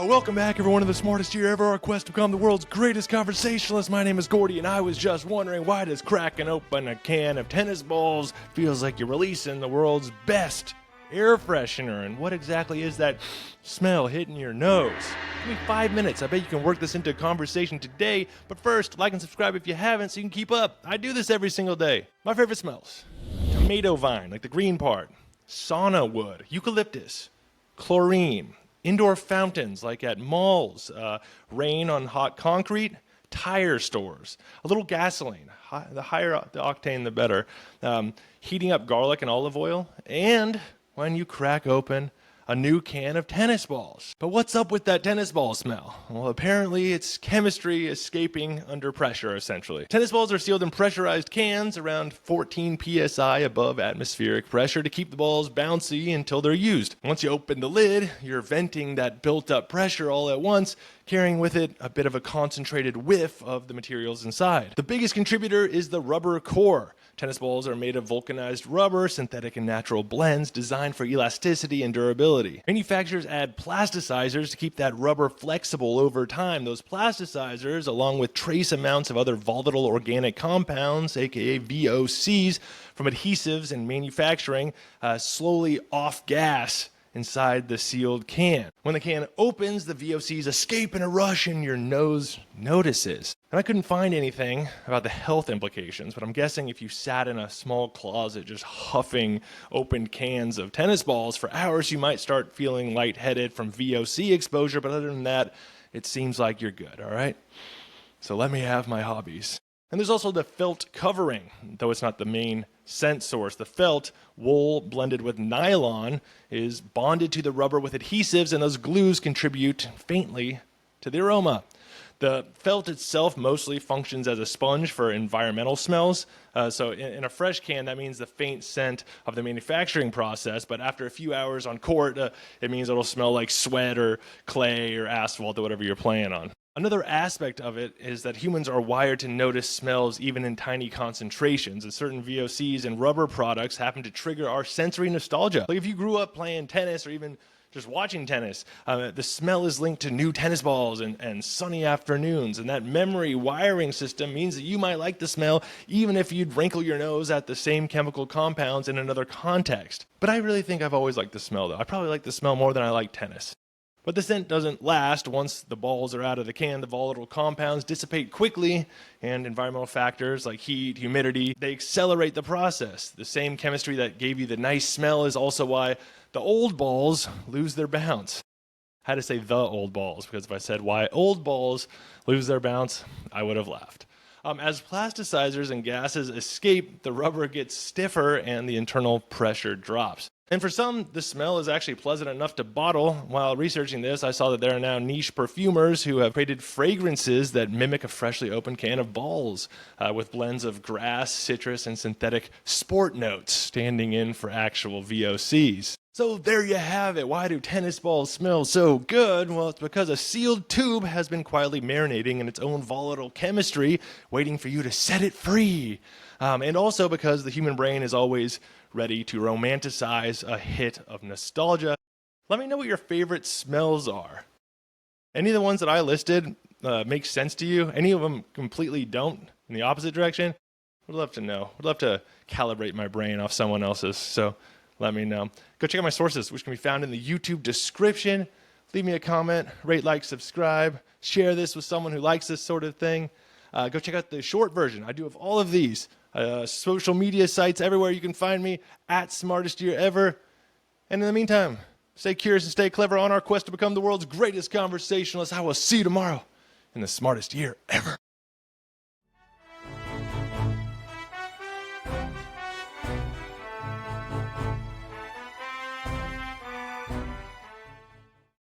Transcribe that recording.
Welcome back, everyone, to the smartest year ever, our quest to become the world's greatest conversationalist. My name is Gordy, and I was just wondering, why does cracking open a can of tennis balls feels like you're releasing the world's best air freshener? And what exactly is that smell hitting your nose? Give me 5 minutes. I bet you can work this into a conversation today. But first, like and subscribe if you haven't so you can keep up. I do this every single day. My favorite smells: tomato vine, like the green part, sauna wood, eucalyptus, chlorine, indoor fountains like at malls, rain on hot concrete, tire stores, a little gasoline, the higher the octane the better, heating up garlic and olive oil, and when you crack open a new can of tennis balls. But what's up with that tennis ball smell? Well, apparently it's chemistry escaping under pressure, essentially. Tennis balls are sealed in pressurized cans around 14 psi above atmospheric pressure to keep the balls bouncy until they're used. Once you open the lid, you're venting that built-up pressure all at once, carrying with it a bit of a concentrated whiff of the materials inside. The biggest contributor is the rubber core. Tennis balls are made of vulcanized rubber, synthetic and natural blends designed for elasticity and durability. Manufacturers add plasticizers to keep that rubber flexible over time. Those plasticizers, along with trace amounts of other volatile organic compounds, aka VOCs, from adhesives and manufacturing, slowly off-gas inside the sealed can. When the can opens, the VOCs escape in a rush and your nose notices. And I couldn't find anything about the health implications, but I'm guessing if you sat in a small closet just huffing open cans of tennis balls for hours, you might start feeling lightheaded from VOC exposure, but other than that, it seems like you're good, all right? So let me have my hobbies. And there's also the felt covering, though it's not the main scent source. The felt, wool blended with nylon, is bonded to the rubber with adhesives, and those glues contribute faintly to the aroma. The felt itself mostly functions as a sponge for environmental smells. So in a fresh can, that means the faint scent of the manufacturing process, but after a few hours on court, it means it'll smell like sweat or clay or asphalt or whatever you're playing on. Another aspect of it is that humans are wired to notice smells even in tiny concentrations, and certain VOCs and rubber products happen to trigger our sensory nostalgia. Like if you grew up playing tennis or even just watching tennis, the smell is linked to new tennis balls and sunny afternoons, and that memory wiring system means that you might like the smell even if you'd wrinkle your nose at the same chemical compounds in another context. But I really think I've always liked the smell, though. I probably like the smell more than I like tennis. But the scent doesn't last. Once the balls are out of the can, the volatile compounds dissipate quickly, and environmental factors like heat, humidity, they accelerate the process. The same chemistry that gave you the nice smell is also why the old balls lose their bounce. I had to say the old balls, because if I said why old balls lose their bounce, I would have laughed. As plasticizers and gases escape, the rubber gets stiffer and the internal pressure drops. And for some, the smell is actually pleasant enough to bottle. While researching this, I saw that there are now niche perfumers who have created fragrances that mimic a freshly opened can of balls, with blends of grass, citrus, and synthetic sport notes standing in for actual VOCs. So there you have it. Why do tennis balls smell so good? Well, it's because a sealed tube has been quietly marinating in its own volatile chemistry, waiting for you to set it free. And also because the human brain is always ready to romanticize a hit of nostalgia. Let me know what your favorite smells are. Any of the ones that I listed make sense to you? Any of them completely don't, in the opposite direction? I'd love to know. I'd love to calibrate my brain off someone else's, so let me know. Go check out my sources, which can be found in the YouTube description. Leave me a comment, rate, like, subscribe, share this with someone who likes this sort of thing. Go check out the short version. I do have all of these. Social media sites everywhere you can find me at Smartest Year Ever. And in the meantime, stay curious and stay clever on our quest to become the world's greatest conversationalist. I will see you tomorrow in the smartest year ever.